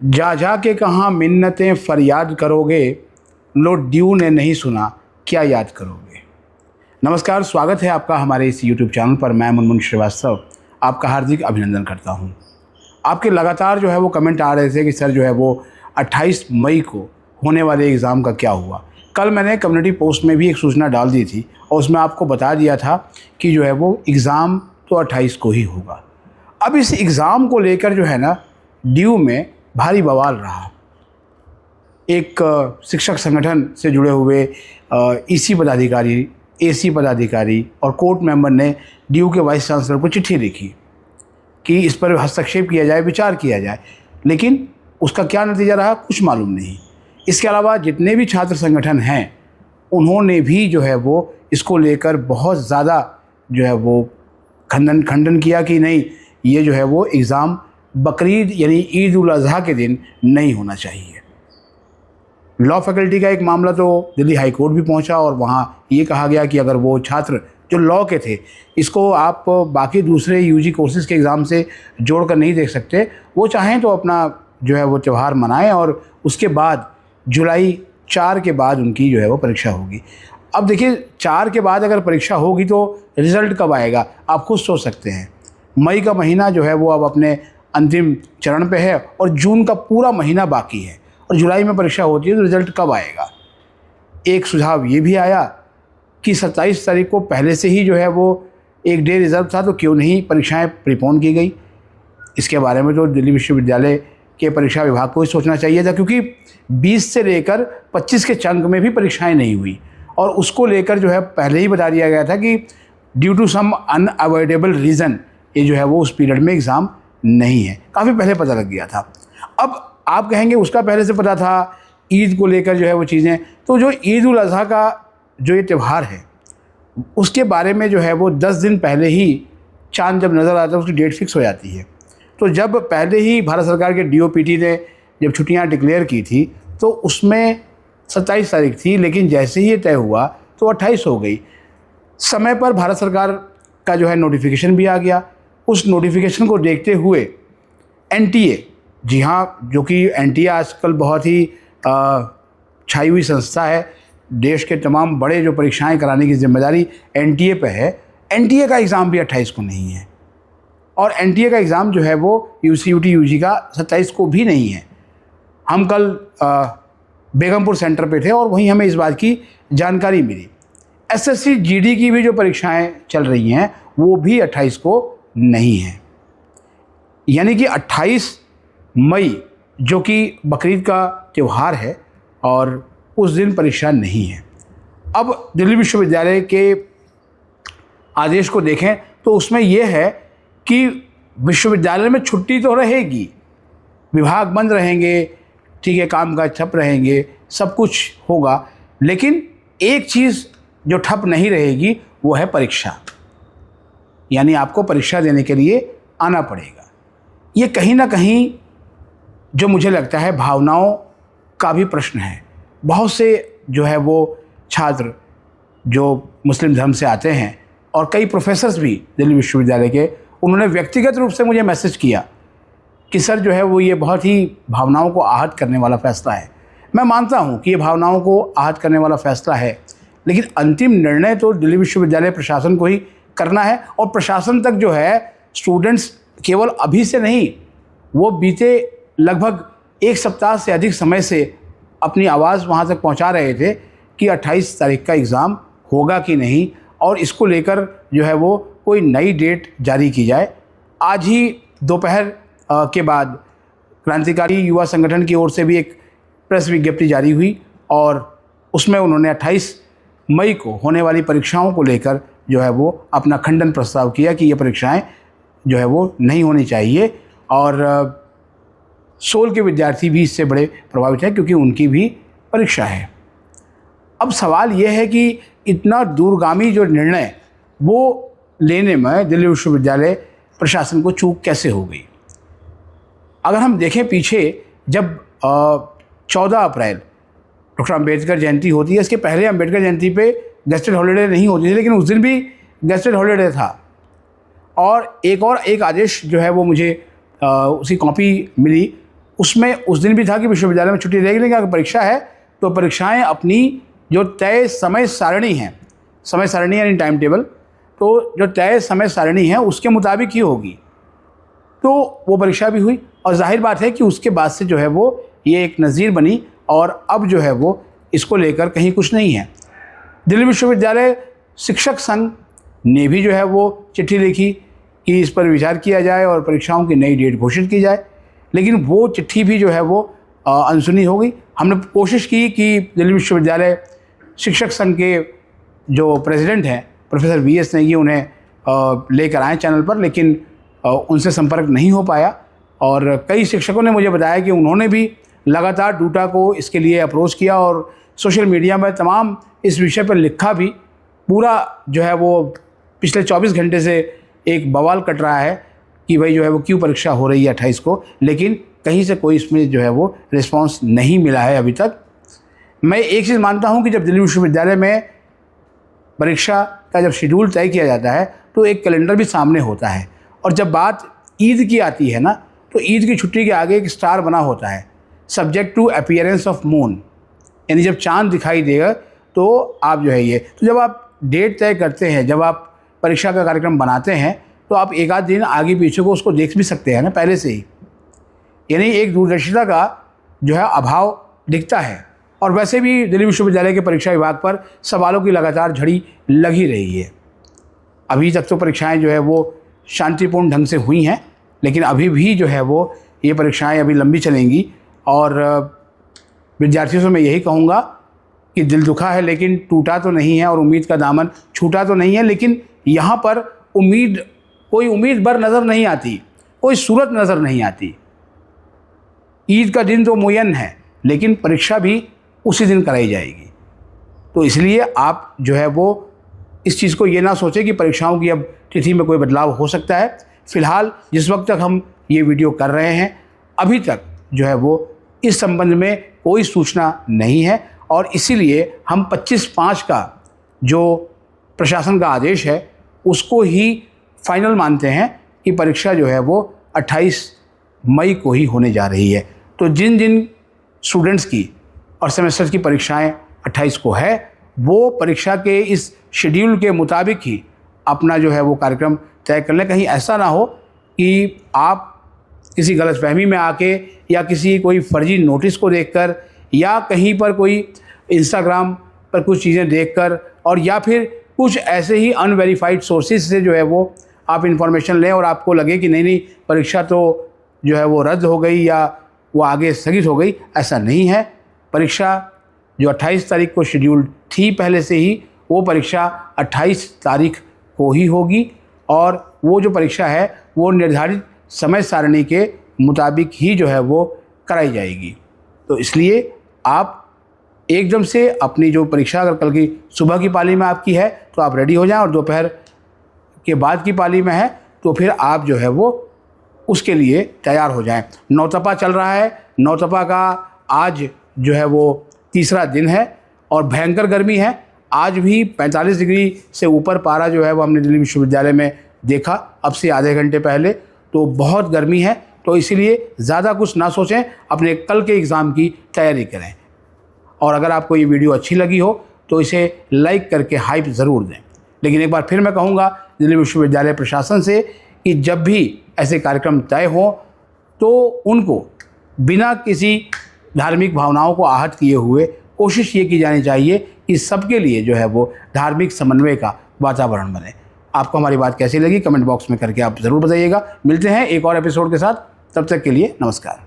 जा जा के कहाँ मिन्नतें फरियाद करोगे, लो ड्यू ने नहीं सुना क्या याद करोगे। नमस्कार, स्वागत है आपका हमारे इस YouTube चैनल पर। मैं मुनमुन श्रीवास्तव आपका हार्दिक अभिनंदन करता हूं। आपके लगातार जो है वो कमेंट आ रहे थे कि सर जो है वो 28 मई को होने वाले एग्ज़ाम का क्या हुआ। कल मैंने कम्युनिटी पोस्ट में भी एक सूचना डाल दी थी और उसमें आपको बता दिया था कि जो है वो एग्ज़ाम तो 28 को ही होगा। अब इस एग्ज़ाम को लेकर जो है ना ड्यू में भारी बवाल रहा। एक शिक्षक संगठन से जुड़े हुए ईसी पदाधिकारी, एसी पदाधिकारी और कोर्ट मेंबर ने ड्यू के वाइस चांसलर को चिट्ठी लिखी कि इस पर हस्तक्षेप किया जाए, विचार किया जाए, लेकिन उसका क्या नतीजा रहा कुछ मालूम नहीं। इसके अलावा जितने भी छात्र संगठन हैं उन्होंने भी जो है वो इसको लेकर बहुत ज़्यादा जो है वो खंडन किया कि नहीं, ये जो है वो एग्ज़ाम बकरीद यानी ईद उल अज़हा के दिन नहीं होना चाहिए। लॉ फैकल्टी का एक मामला तो दिल्ली हाई कोर्ट भी पहुंचा और वहाँ ये कहा गया कि अगर वो छात्र जो लॉ के थे इसको आप बाकी दूसरे यूजी कोर्सेज के एग्ज़ाम से जोड़कर नहीं देख सकते, वो चाहें तो अपना जो है वो त्यौहार मनाएं और उसके बाद जुलाई 4 के बाद उनकी जो है वो परीक्षा होगी। अब देखिए 4 के बाद अगर परीक्षा होगी तो रिज़ल्ट कब आएगा आप खुद सोच सकते हैं। मई का महीना जो है वो अब अपने अंतिम चरण पे है और जून का पूरा महीना बाकी है और जुलाई में परीक्षा होती है तो रिज़ल्ट कब आएगा। एक सुझाव ये भी आया कि 27 तारीख को पहले से ही जो है वो एक डे रिज़र्व था, तो क्यों नहीं परीक्षाएं प्रीपोन की गई। इसके बारे में तो दिल्ली विश्वविद्यालय के परीक्षा विभाग को ही सोचना चाहिए था, क्योंकि 20 से लेकर 25 के चंक में भी परीक्षाएँ नहीं हुई और उसको लेकर जो है पहले ही बता दिया गया था कि due to some unavoidable reason ये जो है वो उस पीरियड में एग्ज़ाम नहीं है। काफ़ी पहले पता लग गया था। अब आप कहेंगे उसका पहले से पता था, ईद को लेकर जो है वो चीज़ें, तो जो ईद उल अज़हा का जो ये त्यौहार है उसके बारे में जो है वो 10 दिन पहले ही चाँद जब नज़र आता है उसकी डेट फिक्स हो जाती है। तो जब पहले ही भारत सरकार के DOPT ने जब छुट्टियाँ डिक्लेयर की थी तो उसमें 27 तारीख थी, लेकिन जैसे ही ये तय हुआ तो 28 हो गई। समय पर भारत सरकार का जो है नोटिफिकेशन भी आ गया। उस नोटिफिकेशन को देखते हुए NTA, जी हाँ, जो कि NTA आजकल बहुत ही छाई हुई संस्था है, देश के तमाम बड़े जो परीक्षाएं कराने की जिम्मेदारी NTA पे है। NTA का एग्ज़ाम भी 28 को नहीं है और NTA का एग्ज़ाम जो है वो UCUT UG का 27 को भी नहीं है। हम कल बेगमपुर सेंटर पे थे और वहीं हमें इस बात की जानकारी मिली। SSC GD की भी जो परीक्षाएं चल रही हैं वो भी 28 को नहीं है, यानी कि 28 मई जो कि बकरीद का त्यौहार है और उस दिन परीक्षा नहीं है। अब दिल्ली विश्वविद्यालय के आदेश को देखें तो उसमें यह है कि विश्वविद्यालय में छुट्टी तो रहेगी, विभाग बंद रहेंगे, ठीक है, कामकाज ठप रहेंगे, सब कुछ होगा, लेकिन एक चीज़ जो ठप नहीं रहेगी वो है परीक्षा, यानी आपको परीक्षा देने के लिए आना पड़ेगा। ये कहीं ना कहीं जो मुझे लगता है भावनाओं का भी प्रश्न है। बहुत से जो है वो छात्र जो मुस्लिम धर्म से आते हैं और कई प्रोफेसर्स भी दिल्ली विश्वविद्यालय के, उन्होंने व्यक्तिगत रूप से मुझे मैसेज किया कि सर जो है वो ये बहुत ही भावनाओं को आहत करने वाला फ़ैसला है। मैं मानता हूँ कि ये भावनाओं को आहत करने वाला फ़ैसला है, लेकिन अंतिम निर्णय तो दिल्ली विश्वविद्यालय प्रशासन को ही करना है और प्रशासन तक जो है स्टूडेंट्स केवल अभी से नहीं, वो बीते लगभग 1 सप्ताह से अधिक समय से अपनी आवाज़ वहाँ तक पहुँचा रहे थे कि 28 तारीख का एग्ज़ाम होगा कि नहीं और इसको लेकर जो है वो कोई नई डेट जारी की जाए। आज ही दोपहर के बाद क्रांतिकारी युवा संगठन की ओर से भी एक प्रेस विज्ञप्ति जारी हुई और उसमें उन्होंने 28 मई को होने वाली परीक्षाओं को लेकर जो है वो अपना खंडन प्रस्ताव किया कि ये परीक्षाएं जो है वो नहीं होनी चाहिए और सोल के विद्यार्थी भी इससे बड़े प्रभावित हैं क्योंकि उनकी भी परीक्षा है। अब सवाल ये है कि इतना दूरगामी जो निर्णय वो लेने में दिल्ली विश्वविद्यालय प्रशासन को चूक कैसे हो गई। अगर हम देखें पीछे, जब 14 अप्रैल डॉक्टर अम्बेडकर जयंती होती है, इसके पहले अम्बेडकर जयंती पे गेस्टेड हॉलीडे नहीं होती थी, लेकिन उस दिन भी गेस्टेड हॉलीडे था और एक आदेश जो है वो मुझे उसकी कॉपी मिली उसमें उस दिन भी था कि विश्वविद्यालय में छुट्टी रहेगी, लेकिन अगर परीक्षा है तो परीक्षाएं अपनी जो तय समय सारणी यानी टाइम टेबल, तो जो तय समय सारणी है उसके मुताबिक ही होगी। तो वो परीक्षा भी हुई और जाहिर बात है कि उसके बाद से जो है वो ये एक नज़ीर बनी और अब जो है वो इसको लेकर कहीं कुछ नहीं है। दिल्ली विश्वविद्यालय शिक्षक संघ ने भी जो है वो चिट्ठी लिखी कि इस पर विचार किया जाए और परीक्षाओं की नई डेट घोषित की जाए, लेकिन वो चिट्ठी भी जो है वो अनसुनी हो गई। हमने कोशिश की कि दिल्ली विश्वविद्यालय शिक्षक संघ के जो प्रेसिडेंट हैं प्रोफेसर VS नेगी उन्हें लेकर आए चैनल पर, लेकिन उनसे संपर्क नहीं हो पाया। और कई शिक्षकों ने मुझे बताया कि उन्होंने भी लगातार डूटा को इसके लिए अप्रोच किया और सोशल मीडिया में तमाम इस विषय पर लिखा भी। पूरा जो है वो पिछले 24 घंटे से एक बवाल कट रहा है कि भाई जो है वो क्यों परीक्षा हो रही है 28 को, लेकिन कहीं से कोई इसमें जो है वो रिस्पांस नहीं मिला है अभी तक। मैं एक चीज़ मानता हूँ कि जब दिल्ली विश्वविद्यालय में परीक्षा का जब शेड्यूल तय किया जाता है तो एक कैलेंडर भी सामने होता है, और जब बात ईद की आती है ना तो ईद की छुट्टी के आगे एक स्टार बना होता है, subject to appearance of moon, यानी जब चांद दिखाई देगा तो आप जो है ये, तो जब आप डेट तय करते हैं, जब आप परीक्षा का कार्यक्रम बनाते हैं तो आप एक आध दिन आगे पीछे को उसको देख भी सकते हैं ना पहले से ही, यानी एक दूरदर्शिता का जो है अभाव दिखता है। और वैसे भी दिल्ली विश्वविद्यालय के परीक्षा विभाग पर सवालों की लगातार झड़ी लगी रही है। अभी तक तो परीक्षाएं जो है वो शांतिपूर्ण ढंग से हुई हैं, लेकिन अभी भी जो है वो ये परीक्षाएं अभी लंबी चलेंगी। और विद्यार्थियों से मैं यही कहूँगा कि दिल दुखा है लेकिन टूटा तो नहीं है और उम्मीद का दामन छूटा तो नहीं है, लेकिन यहाँ पर कोई उम्मीद भर नज़र नहीं आती, कोई सूरत नज़र नहीं आती। ईद का दिन तो मुयन है, लेकिन परीक्षा भी उसी दिन कराई जाएगी। तो इसलिए आप जो है वो इस चीज़ को ये ना सोचें कि परीक्षाओं की अब तिथि में कोई बदलाव हो सकता है। फ़िलहाल जिस वक्त तक हम ये वीडियो कर रहे हैं अभी तक जो है वो इस संबंध में कोई सूचना नहीं है, और इसीलिए हम 25/5 का जो प्रशासन का आदेश है उसको ही फाइनल मानते हैं कि परीक्षा जो है वो 28 मई को ही होने जा रही है। तो जिन जिन स्टूडेंट्स की और सेमेस्टर की परीक्षाएं 28 को है, वो परीक्षा के इस शेड्यूल के मुताबिक ही अपना जो है वो कार्यक्रम तय कर लें। कहीं ऐसा ना हो कि आप किसी गलतफहमी में आके या किसी कोई फर्जी नोटिस को देखकर या कहीं पर कोई इंस्टाग्राम पर कुछ चीज़ें देखकर और या फिर कुछ ऐसे ही अनवेरीफाइड सोर्सेज से जो है वो आप इन्फॉर्मेशन लें और आपको लगे कि नहीं परीक्षा तो जो है वो रद्द हो गई या वो आगे स्थगित हो गई। ऐसा नहीं है। परीक्षा जो 28 तारीख को शेड्यूल थी पहले से ही, वो परीक्षा 28 तारीख को ही होगी, और वो जो परीक्षा है वो निर्धारित समय सारणी के मुताबिक ही जो है वो कराई जाएगी। तो इसलिए आप एकदम से अपनी जो परीक्षा अगर कल की सुबह की पाली में आपकी है तो आप रेडी हो जाएं, और दोपहर के बाद की पाली में है तो फिर आप जो है वो उसके लिए तैयार हो जाएं। नौतपा चल रहा है, नौतपा का आज जो है वो तीसरा दिन है और भयंकर गर्मी है। आज भी 45 डिग्री से ऊपर पारा जो है वो हमने दिल्ली विश्वविद्यालय में देखा अब से आधे घंटे पहले। तो बहुत गर्मी है, तो इसीलिए ज़्यादा कुछ ना सोचें, अपने कल के एग्ज़ाम की तैयारी करें। और अगर आपको ये वीडियो अच्छी लगी हो तो इसे लाइक करके हाइप ज़रूर दें। लेकिन एक बार फिर मैं कहूँगा दिल्ली विश्वविद्यालय प्रशासन से कि जब भी ऐसे कार्यक्रम तय हों तो उनको बिना किसी धार्मिक भावनाओं को आहत किए हुए कोशिश ये की जानी चाहिए कि सबके लिए जो है वो धार्मिक समन्वय का वातावरण बने। आपको हमारी बात कैसी लगी कमेंट बॉक्स में करके आप ज़रूर बताइएगा। मिलते हैं एक और एपिसोड के साथ, तब तक के लिए नमस्कार।